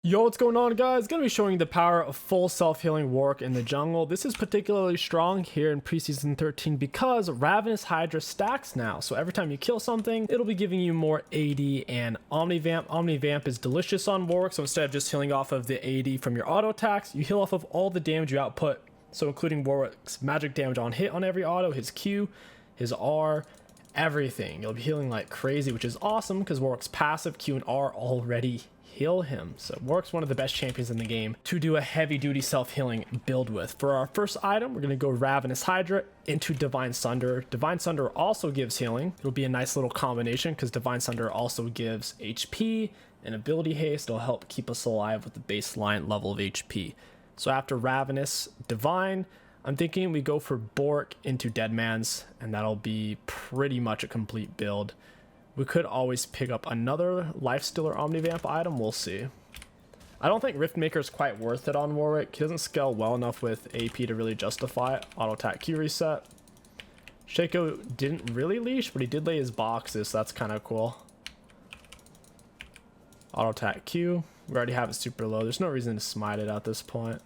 Yo, what's going on, guys? Gonna be showing the power of full self-healing Warwick in the jungle. This is particularly strong here in preseason 13 because Ravenous Hydra stacks now. So every time you kill something, it'll be giving you more AD and Omnivamp. Omnivamp is delicious on Warwick, so instead of just healing off of the AD from your auto attacks, you heal off of all the damage you output. So including Warwick's magic damage on hit on every auto, his Q, his R, everything. You'll be healing like crazy, which is awesome because Warwick's passive Q and R already heal him. So Warwick's one of the best champions in the game to do a heavy duty self-healing build with. For our first item, we're going to go Ravenous Hydra into Divine Sunder. Divine Sunder also gives healing. It'll be a nice little combination because Divine Sunder also gives HP and ability haste. It'll help keep us alive with the baseline level of HP. So after Ravenous Divine, I'm thinking we go for Bork into Deadman's, and that'll be pretty much a complete build. We could always pick up another Lifestealer Omnivamp item. We'll see. I don't think Riftmaker is quite worth it on Warwick. He doesn't scale well enough with AP to really justify it. Auto attack Q reset. Shaco didn't really leash, but he did lay his boxes, so that's kind of cool. Auto attack Q. We already have it super low. There's no reason to smite it at this point.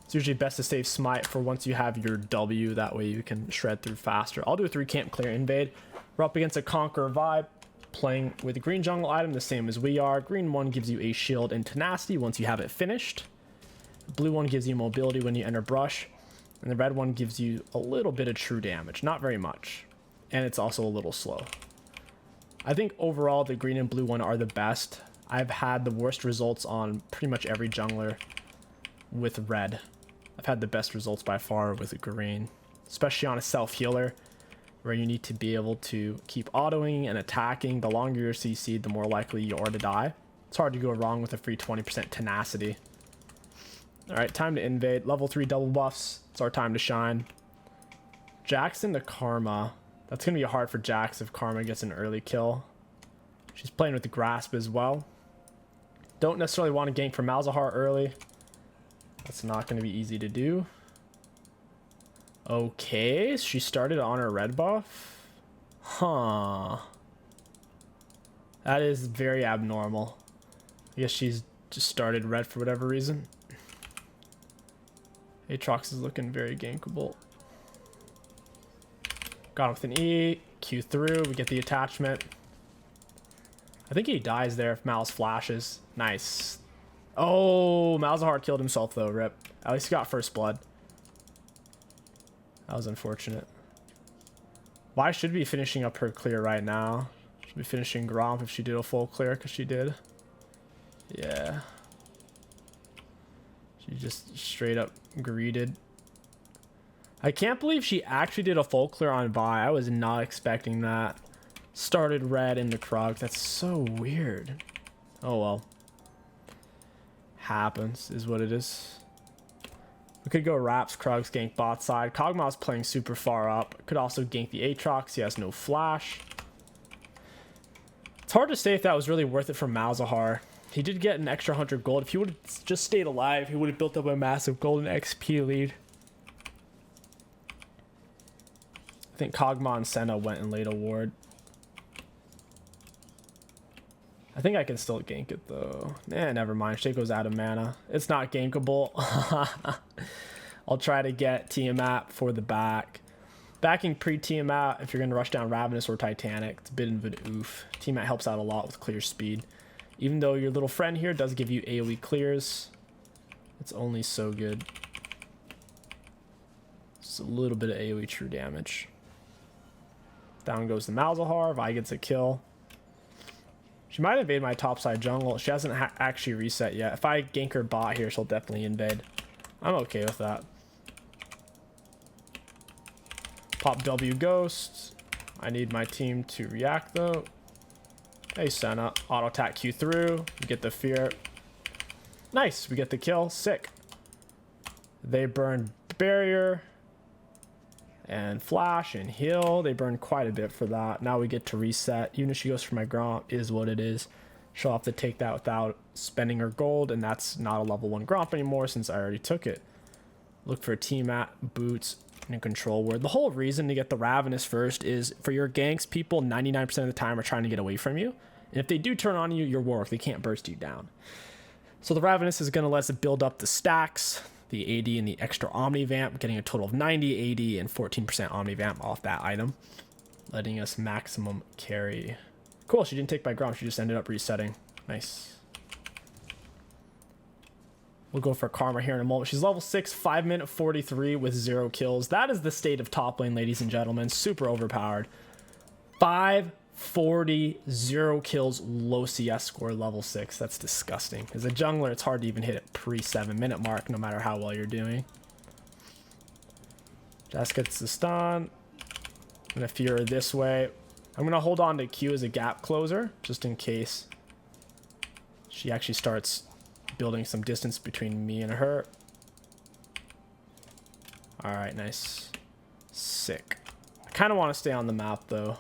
It's usually best to save smite for once you have your W. That way you can shred through faster. I'll do a 3 camp clear invade. We're up against a Conqueror vibe, playing with a green jungle item the same as we are. Green one gives you a shield and tenacity once you have it finished. Blue one gives you mobility when you enter brush. And the red one gives you a little bit of true damage, not very much. And it's also a little slow. I think overall the green and blue one are the best. I've had the worst results on pretty much every jungler with red. I've had the best results by far with green, especially on a self-healer, where you need to be able to keep autoing and attacking. The longer you're CC'd, the more likely you are to die. It's hard to go wrong with a free 20% tenacity. Alright, time to invade. Level 3 double buffs. It's our time to shine. Jackson to Karma. That's going to be hard for Jax if Karma gets an early kill. She's playing with the Grasp as well. Don't necessarily want to gank for Malzahar early. That's not going to be easy to do. Okay, she started on her red buff. Huh. That is very abnormal. I guess she's just started red for whatever reason. Aatrox is looking very gankable. Got him with an E. Q through. We get the attachment. I think he dies there if Mal's flashes. Nice. Oh, Malzahar killed himself though. Rip. At least he got first blood. That was unfortunate. Why should be finishing up her clear right now? Should be finishing Gromp if she did a full clear, because she did. Yeah. She just straight up greeted. I can't believe she actually did a full clear on Vi. I was not expecting that. Started red into Krug. That's so weird. Oh well. Happens, is what it is. We could go Raps, Krugs, gank bot side. Kog'Maw's playing super far up. Could also gank the Aatrox. He has no flash. It's hard to say if that was really worth it for Malzahar. He did get an extra 100 gold. If he would have just stayed alive, he would have built up a massive golden XP lead. I think Kog'Maw and Senna went and laid a ward. I think I can still gank it though. Never mind. Shaco's out of mana. It's not gankable. I'll try to get Tiamat for the back. Backing pre-Tiamat if you're going to rush down Ravenous or Titanic. It's a bit of an oof. Tiamat helps out a lot with clear speed. Even though your little friend here does give you AoE clears, it's only so good. Just a little bit of AoE true damage. Down goes the Malzahar. Vi gets a kill. She might invade my topside jungle. She hasn't actually reset yet. If I gank her bot here, she'll definitely invade. I'm okay with that. Pop W Ghost. I need my team to react though. Hey Senna. Auto attack Q through. We get the fear. Nice. We get the kill. Sick. They burn barrier. And flash and heal. They burn quite a bit for that. Now we get to reset. Even if she goes for my Gromp, is what it is. She'll have to take that without spending her gold, and that's not a level 1 Gromp anymore since I already took it. Look for Tiamat, boots, and control word. The whole reason to get the Ravenous first is for your ganks, people 99% of the time are trying to get away from you. And if they do turn on you, your Warwick, they can't burst you down. So the Ravenous is going to let us build up the stacks, the AD and the extra Omnivamp, getting a total of 90 AD and 14% Omnivamp off that item, letting us maximum carry. Cool, she didn't take by Grom, she just ended up resetting. Nice. We'll go for Karma here in a moment. She's level 6, 5-minute 43 with 0 kills. That is the state of top lane, ladies and gentlemen. Super overpowered. 540, 0 kills, low CS score, level 6. That's disgusting. As a jungler, it's hard to even hit a pre-7-minute mark, no matter how well you're doing. Jess gets the stun. I'm going to fear her this way. I'm going to hold on to Q as a gap closer, just in case she actually starts building some distance between me and her. All right, nice. Sick. I kind of want to stay on the map, though.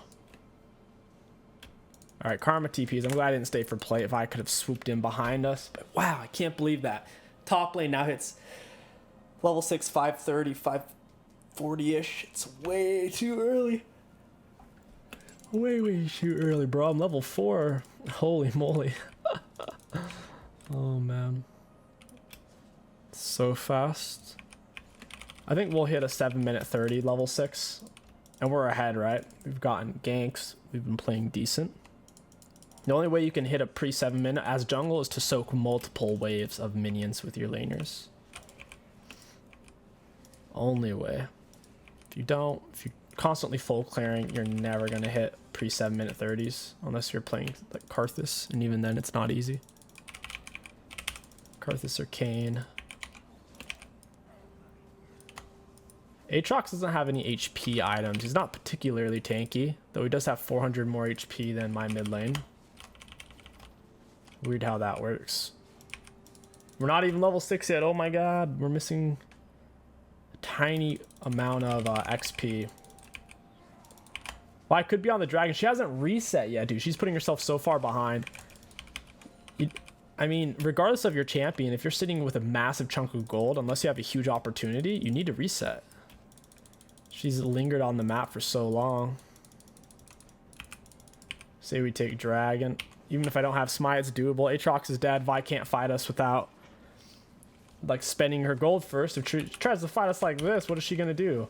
All right, Karma TPs. I'm glad I didn't stay for play. If I could have swooped in behind us. But wow, I can't believe that. Top lane now hits level 6, 530, 540-ish. It's way too early. Way too early, bro. I'm level 4. Holy moly. Oh, man. So fast. I think we'll hit a 7-minute 30 level 6. And we're ahead, right? We've gotten ganks. We've been playing decent. The only way you can hit a pre-7-minute as jungle is to soak multiple waves of minions with your laners. Only way. If you're constantly full clearing, you're never going to hit pre-7-minute 30s. Unless you're playing like Karthus. And even then, it's not easy. Karthus or Kane. Aatrox doesn't have any HP items. He's not particularly tanky, though he does have 400 more HP than my mid lane. Weird how that works. We're not even level 6 yet. Oh my god. We're missing a tiny amount of XP. Well, I could be on the dragon. She hasn't reset yet, dude. She's putting herself so far behind. I mean, regardless of your champion, if you're sitting with a massive chunk of gold, unless you have a huge opportunity, you need to reset. She's lingered on the map for so long. Say we take dragon. Even if I don't have smite, it's doable. Aatrox is dead. Vi can't fight us without like spending her gold first. If she tries to fight us like this, what is she gonna do?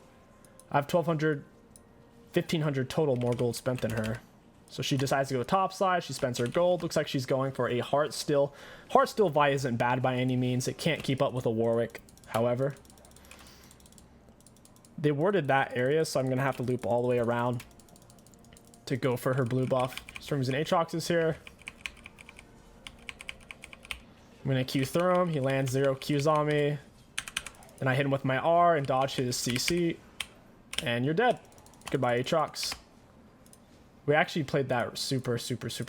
I have 1,200, 1,500 total more gold spent than her. So she decides to go top side. She spends her gold. Looks like she's going for a heart still. Heart still Vi isn't bad by any means. It can't keep up with a Warwick, however. They warded that area, so I'm going to have to loop all the way around to go for her blue buff. Storms and Aatrox is here. I'm going to Q through him. He lands 0 Qs on me. Then I hit him with my R and dodge his CC. And you're dead. Goodbye, Aatrox. We actually played that super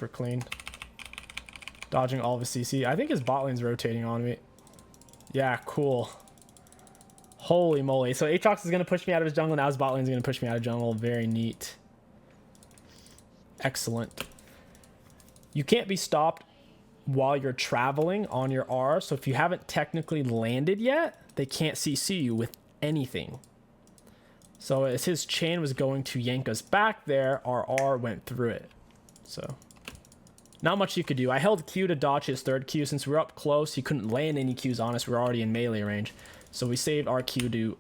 clean. Dodging all of his CC. I think his bot lane's rotating on me. Yeah, cool. Holy moly. So Aatrox is going to push me out of his jungle. Now his bot lane's going to push me out of jungle. Very neat. Excellent. You can't be stopped while you're traveling on your R. So if you haven't technically landed yet, they can't CC you with anything. So as his chain was going to yank us back there, our R went through it. So not much you could do. I held Q to dodge his third Q. Since we were up close, he couldn't land any Qs on us. We were already in melee range. So we saved our Q to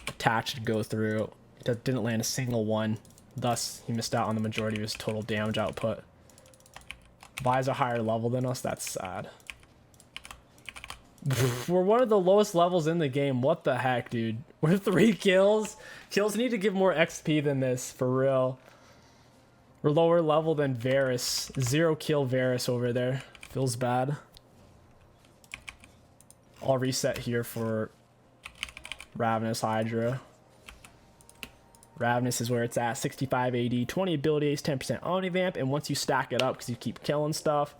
attach and go through. It didn't land a single one. Thus, he missed out on the majority of his total damage output. Vi's a higher level than us. That's sad. We're one of the lowest levels in the game. What the heck, dude? We're 3 kills. Kills need to give more XP than this, for real. We're lower level than Varus. 0 kill Varus over there. Feels bad. I'll reset here for Ravenous Hydra. Ravenous is where it's at. 65 AD, 20 ability ace, 10% Omnivamp. And once you stack it up, because you keep killing stuff,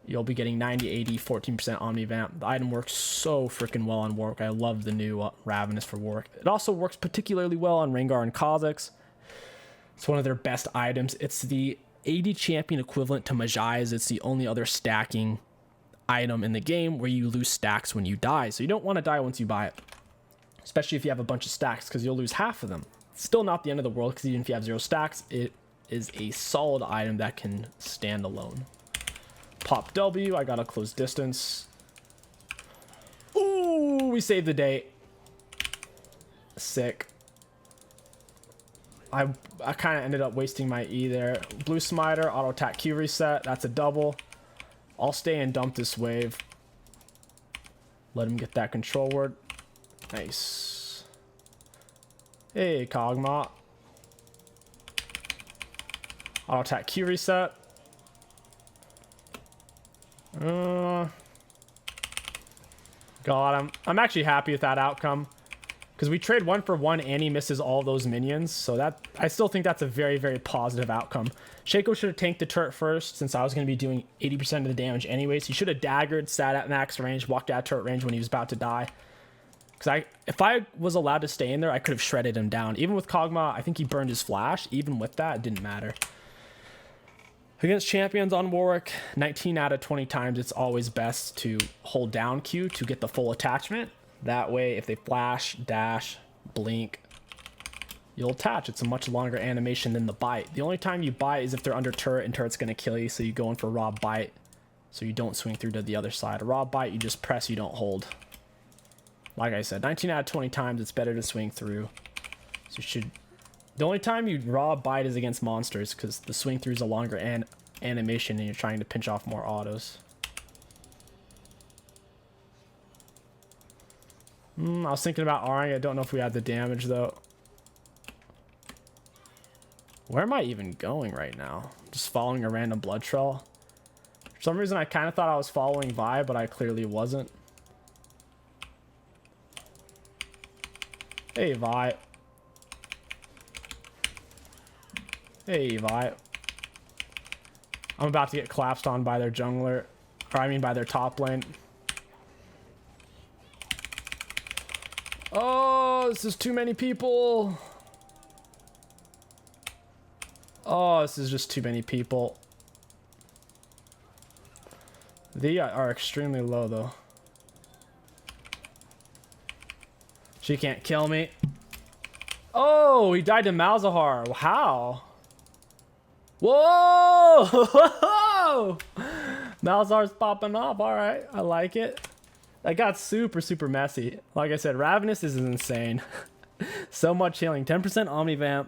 you'll be getting 90 AD, 14% Omnivamp. The item works so freaking well on Warwick. I love the new Ravenous for Warwick. It also works particularly well on Rengar and Kha'Zix. It's one of their best items. It's the AD champion equivalent to Majai's. It's the only other stacking item in the game where you lose stacks when you die. So you don't want to die once you buy it, especially if you have a bunch of stacks, because you'll lose half of them. It's still not the end of the world, because even if you have 0 stacks, it is a solid item that can stand alone. Pop W, I got a close distance. Ooh, we saved the day. Sick. I kind of ended up wasting my E there. Blue Smiter, auto attack Q reset. That's a double. I'll stay and dump this wave. Let him get that control word. Nice. Hey, Kog'Maw. Auto attack Q reset. Got him. I'm actually happy with that outcome. Because we trade 1-for-1 and he misses all those minions. So that I still think that's a very, very positive outcome. Shaco should have tanked the turret first since I was going to be doing 80% of the damage anyways. He should have daggered, sat at max range, walked out turret range when he was about to die. Because if I was allowed to stay in there, I could have shredded him down. Even with Kog'Maw, I think he burned his flash. Even with that, it didn't matter. Against champions on Warwick, 19 out of 20 times, it's always best to hold down Q to get the full attachment. That way, if they flash, dash, blink, you'll attach. It's a much longer animation than the bite. The only time you bite is if they're under turret and turret's going to kill you, so you go in for raw bite so you don't swing through to the other side. A raw bite, you just press, you don't hold. Like I said, 19 out of 20 times, it's better to swing through. So you should... The only time you raw bite is against monsters because the swing through is a longer animation and you're trying to pinch off more autos. I was thinking about R'ing. I don't know if we had the damage though. Where am I even going right now? Just following a random blood trail. For some reason I kind of thought I was following Vi, but I clearly wasn't. Hey Vi. Hey Vi. I'm about to get collapsed on by their jungler. Or I mean by their top lane. Oh, this is too many people. Oh, this is just too many people. They are extremely low, though. She can't kill me. Oh, he died to Malzahar. How? Whoa! Malzahar's popping off. All right, I like it. That got super, super messy. Like I said, Ravenous is insane. So much healing. 10% Omnivamp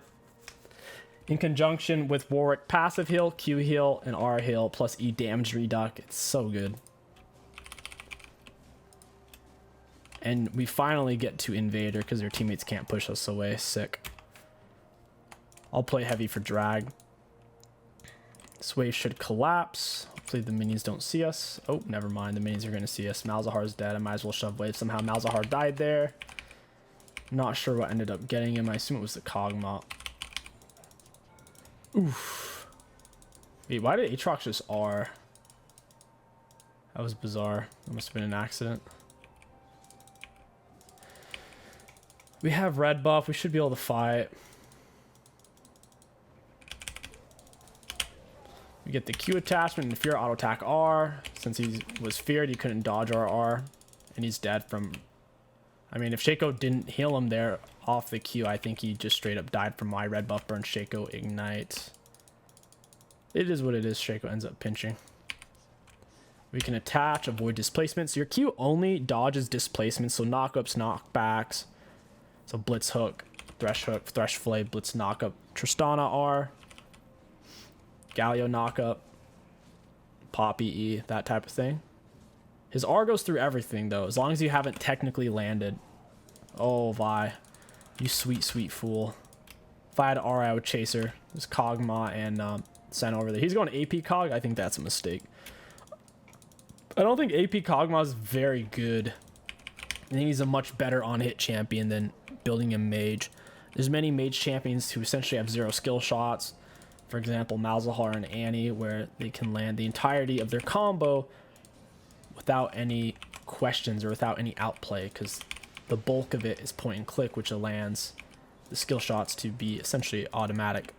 in conjunction with Warwick passive heal, Q heal, and R heal, plus E damage reduct. It's so good. And we finally get to Invader because their teammates can't push us away. Sick. I'll play heavy for drag. This wave should collapse. Hopefully the minions don't see us. Oh, never mind. The minions are going to see us. Malzahar's dead. I might as well shove wave. Somehow Malzahar died there. Not sure what ended up getting him. I assume it was the Kog'Maw. Oof. Wait, why did Aatrox just R? That was bizarre. That must have been an accident. We have red buff. We should be able to fight. We get the Q attachment and fear auto attack R. Since he was feared, he couldn't dodge our R. And he's dead from... I mean, if Shaco didn't heal him there off the Q, I think he just straight up died from my red buff burn Shaco ignite. It is what it is. Shaco ends up pinching. We can attach, avoid displacements. Your Q only dodges displacements, so knockups, knockbacks. So blitz hook, thresh flay, blitz knockup, Tristana R. Galio knockup, Poppy E, that type of thing. His R goes through everything though, as long as you haven't technically landed. Oh, Vi. You sweet, sweet fool. If I had R, I would chase her. There's Kog'Maw and Sen over there. He's going AP Cog. I think that's a mistake. I don't think AP Kog'Maw is very good. I think he's a much better on-hit champion than building a mage. There's many mage champions who essentially have 0 skill shots. For example, Malzahar and Annie, where they can land the entirety of their combo without any questions or without any outplay, because the bulk of it is point and click, which allows the skill shots to be essentially automatic.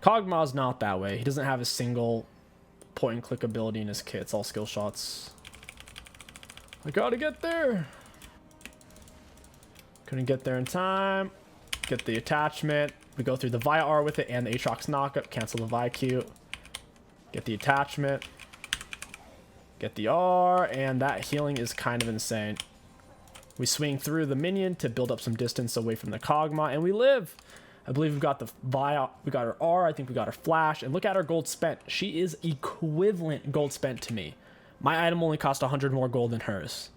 Kog'Maw's not that way. He doesn't have a single point and click ability in his kit. It's all skill shots. I gotta get there. Couldn't get there in time. Get the attachment. We go through the Vi R with it and the Aatrox knockup. Cancel the Vi Q. Get the attachment. Get the R. And that healing is kind of insane. We swing through the minion to build up some distance away from the Kog'Maw. And we live. I believe we've got the Vi. We got our R. I think we got our Flash. And look at our gold spent. She is equivalent gold spent to me. My item only cost 100 more gold than hers.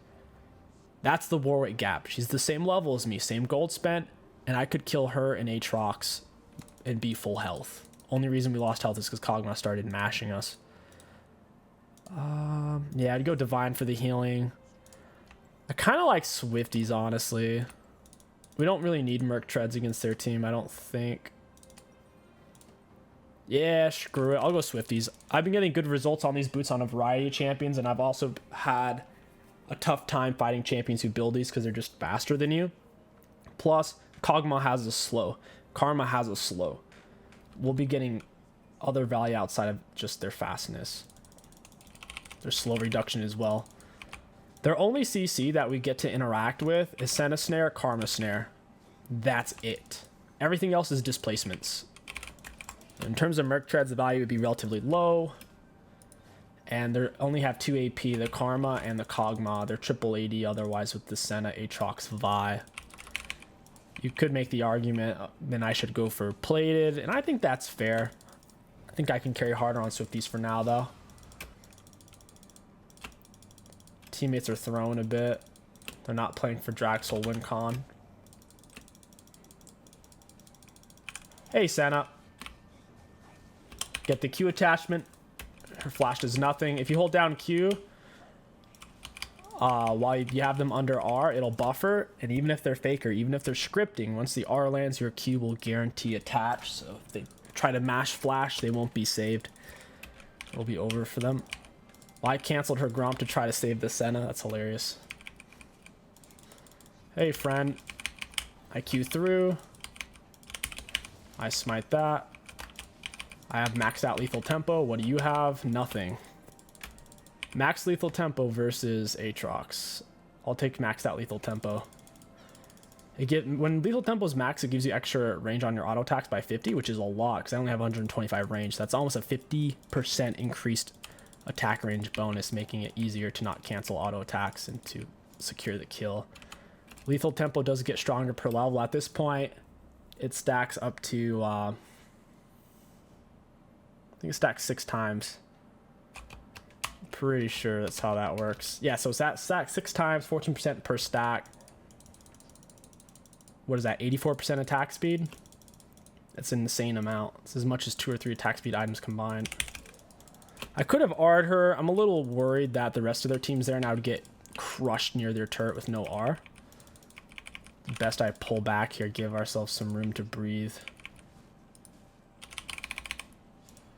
That's the Warwick gap. She's the same level as me. Same gold spent. And I could kill her in Aatrox and be full health. Only reason we lost health is because Kog'Maw started mashing us. Yeah, I'd go Divine for the healing. I kind of like Swifties, honestly. We don't really need Merc Treads against their team, I don't think. Yeah, screw it. I'll go Swifties. I've been getting good results on these boots on a variety of champions, and I've also had a tough time fighting champions who build these because they're just faster than you. Plus, Kog'Maw has a slow. Karma has a slow. We'll be getting other value outside of just their fastness. Their slow reduction as well. Their only CC that we get to interact with is Senna Snare, Karma Snare. That's it. Everything else is displacements. In terms of Merc Treads, the value would be relatively low. And they only have 2 AP, the Karma and the Kog'Maw. They're triple AD otherwise with the Senna, Aatrox, Vi. You could make the argument, then I should go for plated, and I think that's fair. I think I can carry harder on Swifties for now, though. Teammates are throwing a bit. They're not playing for Draxel WinCon. Hey, Senna. Get the Q attachment. Her flash does nothing. If you hold down Q, while you have them under R, it'll buffer. And even if they're faker, even if they're scripting, once the R lands, your Q will guarantee attach. So if they try to mash flash, they won't be saved. It'll be over for them. Well, I canceled her Gromp to try to save the Senna. That's hilarious. Hey, friend. I Q through. I smite that. I have maxed out lethal tempo. What do you have? Nothing. Max lethal tempo versus Aatrox. I'll take maxed out lethal tempo. When lethal tempo is max, it gives you extra range on your auto attacks by 50, which is a lot because I only have 125 range. That's almost a 50% increased attack range bonus, making it easier to not cancel auto attacks and to secure the kill. Lethal tempo does get stronger per level. At this point, it stacks up to I think it stacks 6 times. Pretty sure that's how that works. Yeah, so that stacks 6 times, 14% per stack. What is that, 84% attack speed? That's an insane amount. It's as much as 2 or 3 attack speed items combined. I could have R'd her. I'm a little worried that the rest of their team's there and I would get crushed near their turret with no R. Best I pull back here, give ourselves some room to breathe.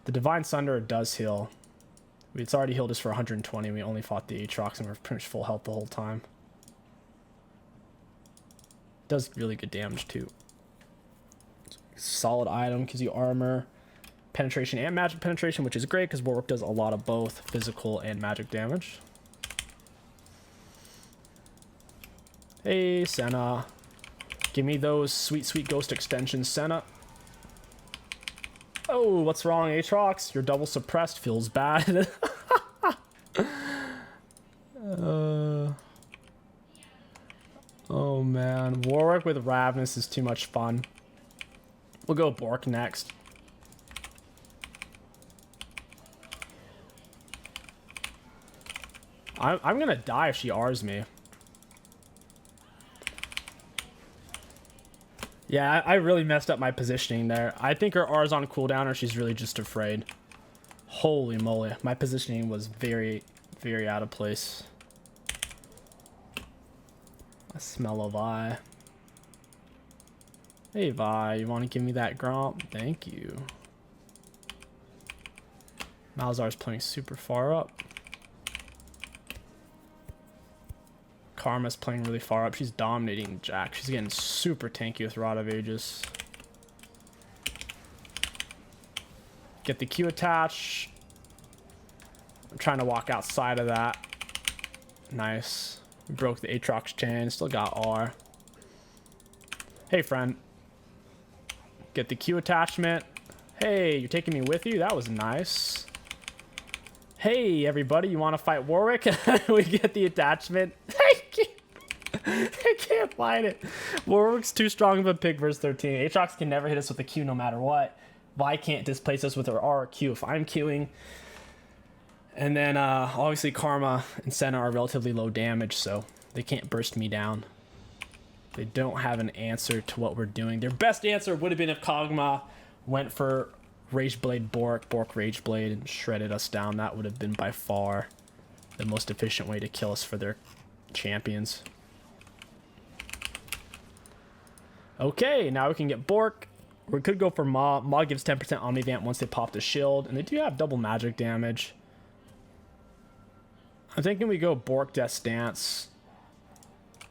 The Divine Sunder does heal. It's already healed us for 120. We only fought the Aatrox and we're pretty much full health the whole time. Does really good damage too. Solid item, gives you armor, penetration, and magic penetration, which is great because Warwick does a lot of both physical and magic damage. Hey, Senna. Give me those sweet, sweet ghost extensions, Senna. Oh, what's wrong, Aatrox? You're double suppressed. Feels bad. Oh, man. Warwick with Ravenous is too much fun. We'll go Bork next. I'm going to die if she Rs me. Yeah, I really messed up my positioning there. I think her R's on cooldown or she's really just afraid. Holy moly. My positioning was very, very out of place. I smell a Vi. Hey Vi, you want to give me that Gromp? Thank you. Malzar's playing super far up. Karma's playing really far up. She's dominating Jack. She's getting super tanky with Rod of Ages. Get the Q attach. I'm trying to walk outside of that. Nice. We broke the Aatrox chain. Still got R. Hey, friend. Get the Q attachment. Hey, you're taking me with you? That was nice. Hey, everybody, you want to fight Warwick? We get the attachment. I can't fight it. Warwick's too strong of a pick versus 13. Aatrox can never hit us with a Q no matter what. Vi can't displace us with her R or Q if I'm Qing. And then, obviously, Karma and Senna are relatively low damage, so they can't burst me down. They don't have an answer to what we're doing. Their best answer would have been if Kog'Maw went for Rageblade Bork Rageblade, and shredded us down. That would have been by far the most efficient way to kill us for their champions. Okay, now we can get Bork. We could go for Maw. Maw gives 10% Omnivamp once they pop the shield, and they do have double magic damage. I'm thinking we go Bork Death Stance.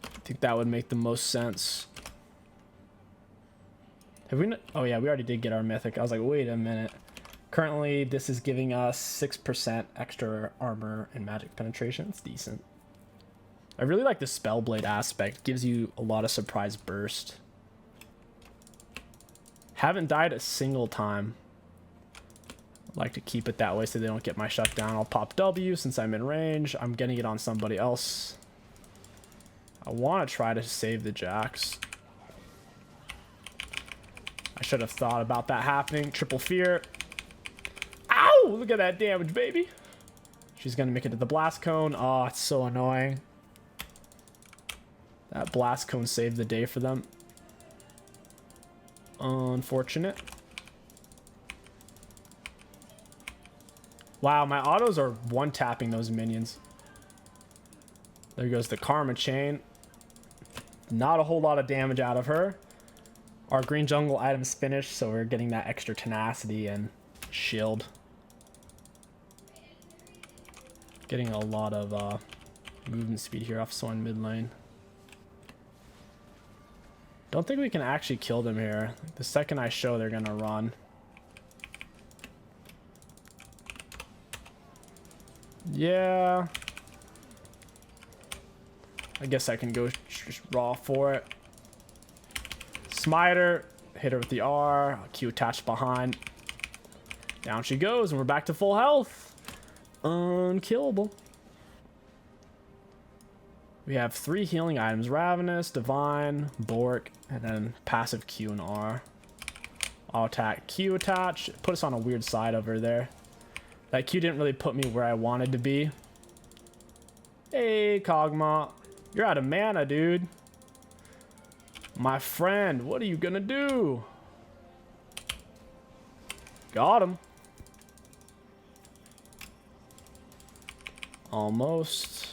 I think that would make the most sense. Have we? Oh yeah, we already did get our mythic. I was like, wait a minute. Currently, this is giving us 6% extra armor and magic penetration. It's decent. I really like the Spellblade aspect. It gives you a lot of surprise burst. Haven't died a single time. I'd like to keep it that way so they don't get my shutdown. I'll pop W since I'm in range. I'm getting it on somebody else. I want to try to save the Jax. I should have thought about that happening. Triple fear. Ow! Look at that damage, baby. She's going to make it to the blast cone. Oh, it's so annoying. That blast cone saved the day for them. Unfortunate. Wow, my autos are one-tapping those minions. There goes the Karma Chain. Not a whole lot of damage out of her. Our green jungle item's finished, so we're getting that extra tenacity and shield. Getting a lot of movement speed here off Soin mid lane. Don't think we can actually kill them here. The second I show, they're gonna run. Yeah. I guess I can go just raw for it. Smiter, hit her with the R, Q attached behind. Down she goes, and we're back to full health. Unkillable. We have 3 healing items: Ravenous, Divine, Bork, and then passive Q and R. I'll attack Q attach. Put us on a weird side over there. That Q didn't really put me where I wanted to be. Hey, Kog'Maw. You're out of mana, dude. My friend, what are you gonna do? Got him. Almost.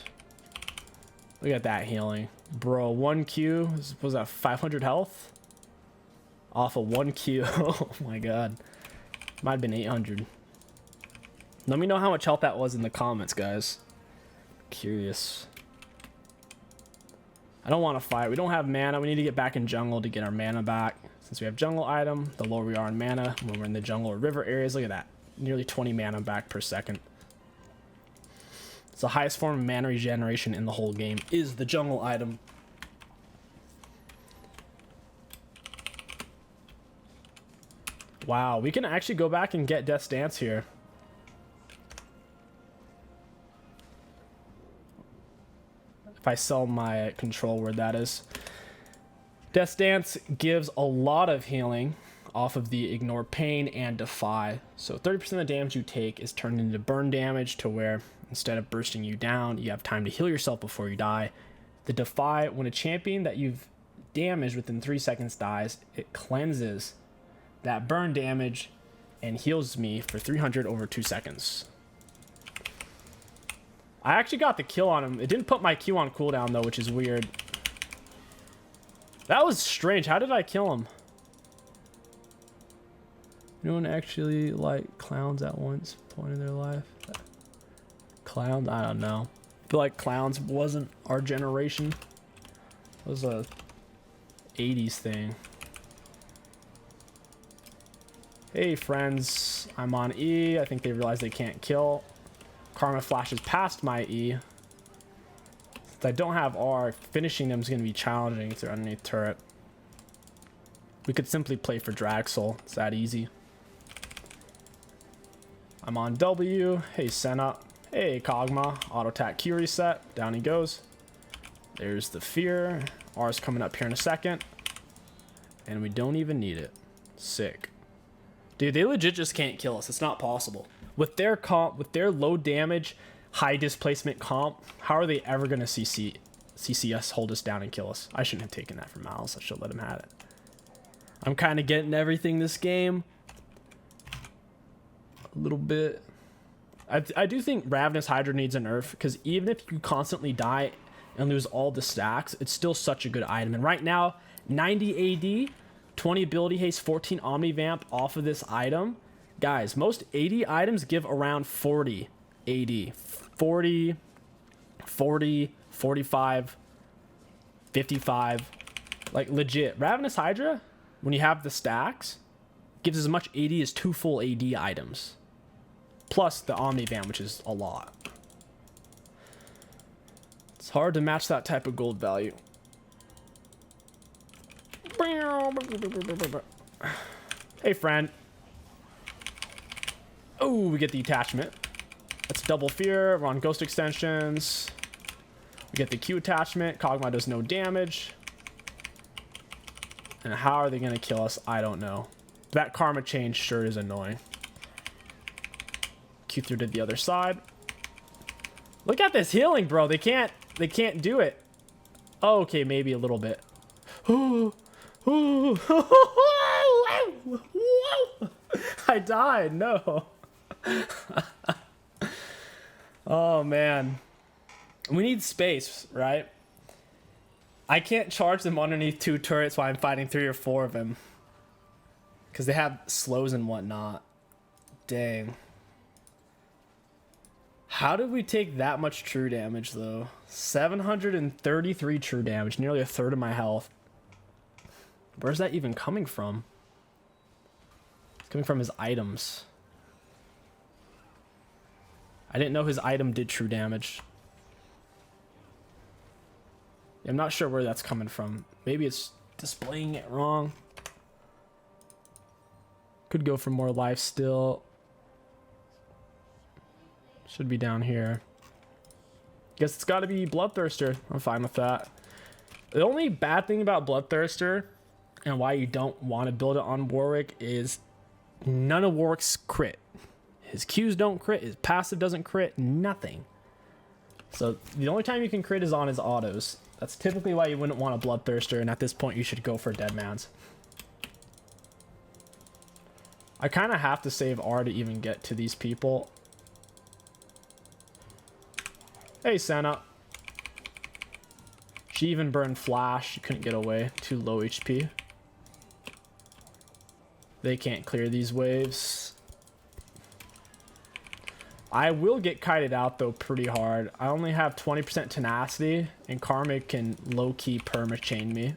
Look at that healing. Bro, 1 Q. Was that 500 health? Off of 1 Q. Oh my god. Might have been 800. Let me know how much health that was in the comments, guys. Curious. I don't want to fight. We don't have mana. We need to get back in jungle to get our mana back. Since we have jungle item, the lower we are in mana when we're in the jungle or river areas. Look at that. Nearly 20 mana back per second. It's the highest form of mana regeneration in the whole game is the jungle item. Wow, we can actually go back and get Death's Dance here. If I sell my control word, that is. Death's Dance gives a lot of healing off of the Ignore Pain and Defy. So 30% of the damage you take is turned into burn damage, to where instead of bursting you down, you have time to heal yourself before you die. The Defy, when a champion that you've damaged within 3 seconds dies, it cleanses that burn damage and heals me for 300 over 2 seconds. I actually got the kill on him. It didn't put my Q on cooldown though, which is weird. That was strange. How did I kill him? Anyone actually like clowns at once point in their life? Clowns? I don't know. I feel like clowns wasn't our generation. It was a 80s thing. Hey friends, I'm on E. I think they realize they can't kill. Karma flashes past my E. Since I don't have R, finishing them is going to be challenging if they're underneath turret. We could simply play for Drag Soul. It's that easy. I'm on W. Hey, Senna. Hey, Kog'Maw. Auto attack Q reset. Down he goes. There's the fear. R's coming up here in a second. And we don't even need it. Sick. Dude, they legit just can't kill us. It's not possible. With their comp, with their low damage, high displacement comp, how are they ever going to CC us, hold us down, and kill us? I shouldn't have taken that from Miles. I should let him have it. I'm kind of getting everything this game. A little bit. I do think Ravenous Hydra needs a nerf, because even if you constantly die and lose all the stacks, it's still such a good item. And right now, 90 AD, 20 ability haste, 14 omnivamp off of this item. Guys, most AD items give around 40 AD. 40, 45, 55. Like, legit. Ravenous Hydra, when you have the stacks, gives as much AD as 2 full AD items. Plus the omnivamp, which is a lot. It's hard to match that type of gold value. Hey, friend. Oh, we get the attachment. That's double fear. We're on ghost extensions. We get the Q attachment. Kog'Maw does no damage. And how are they going to kill us? I don't know. That karma change sure is annoying. Q through to the other side. Look at this healing, bro. They can't do it. Oh, okay, maybe a little bit. I died. No. Oh man, we need space, right? I can't charge them underneath 2 turrets while I'm fighting 3 or 4 of them, because they have slows and whatnot. Dang. How did we take that much true damage though? 733 true damage, nearly a third of my health. Where's that even coming from? It's coming from his items. I didn't know his item did true damage. I'm not sure where that's coming from. Maybe it's displaying it wrong. Could go for more life still. Should be down here. Guess it's got to be Bloodthirster. I'm fine with that. The only bad thing about Bloodthirster and why you don't want to build it on Warwick is none of Warwick's crit. His Qs don't crit, his passive doesn't crit, nothing. So the only time you can crit is on his autos. That's typically why you wouldn't want a Bloodthirster, and at this point you should go for Deadman's. I kind of have to save R to even get to these people. Hey, Senna. She even burned Flash. She couldn't get away. Too low HP. They can't clear these waves. I will get kited out, though, pretty hard. I only have 20% tenacity, and Karma can low-key perma-chain me.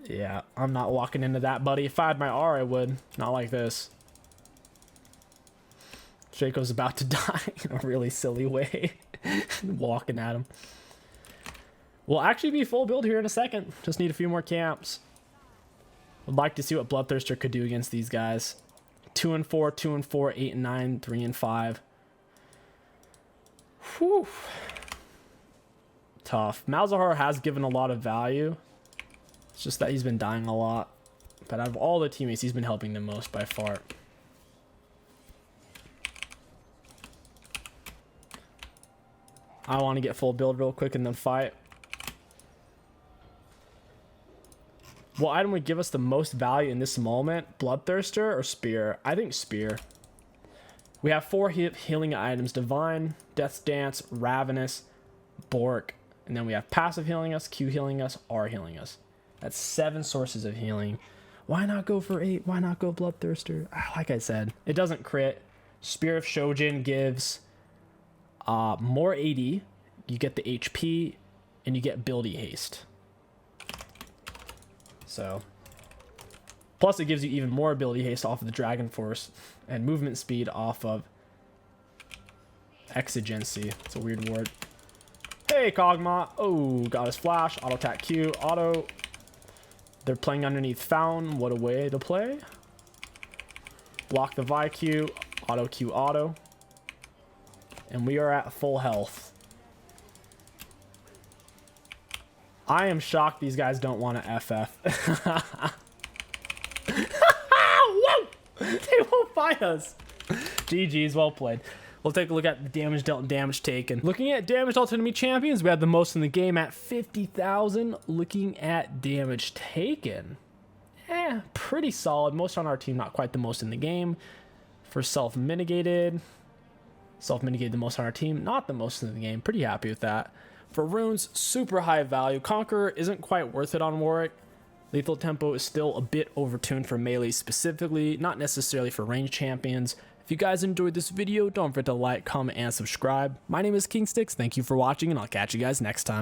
Yeah, I'm not walking into that, buddy. If I had my R, I would. Not like this. Shaco's about to die in a really silly way. Walking at him. We'll actually be full build here in a second. Just need a few more camps. Would like to see what Bloodthirster could do against these guys. 2 and 4, 2 and 4, 8 and 9, 3 and 5. Whew. Tough. Malzahar has given a lot of value. It's just that he's been dying a lot. But out of all the teammates, he's been helping the most by far. I want to get full build real quick and then fight. What item would give us the most value in this moment? Bloodthirster or Spear? I think Spear. We have 4 healing items. Divine, Death's Dance, Ravenous, Bork. And then we have passive healing us, Q healing us, R healing us. That's 7 sources of healing. Why not go for 8? Why not go Bloodthirster? Like I said, it doesn't crit. Spear of Shojin gives more AD. You get the HP, and you get ability haste. So, plus it gives you even more ability haste off of the Dragon Force, and movement speed off of Exigency. It's a weird word. Hey, Kog'Maw. Oh, got his flash. Auto attack Q. Auto. They're playing underneath Fountain. What a way to play. Block the Vi Q. Auto Q auto. And we are at full health. I am shocked these guys don't want to FF. Whoa! They won't fight us. GG's, well played. We'll take a look at the damage dealt and damage taken. Looking at damage dealt to enemy champions, we have the most in the game at 50,000. Looking at damage taken, pretty solid. Most on our team, not quite the most in the game. For self-mitigated the most on our team, not the most in the game. Pretty happy with that. For runes, super high value. Conqueror isn't quite worth it on Warwick. Lethal tempo is still a bit overtuned for melee specifically, not necessarily for ranged champions. If you guys enjoyed this video, don't forget to like, comment, and subscribe. My name is Kingsticks. Thank you for watching, and I'll catch you guys next time.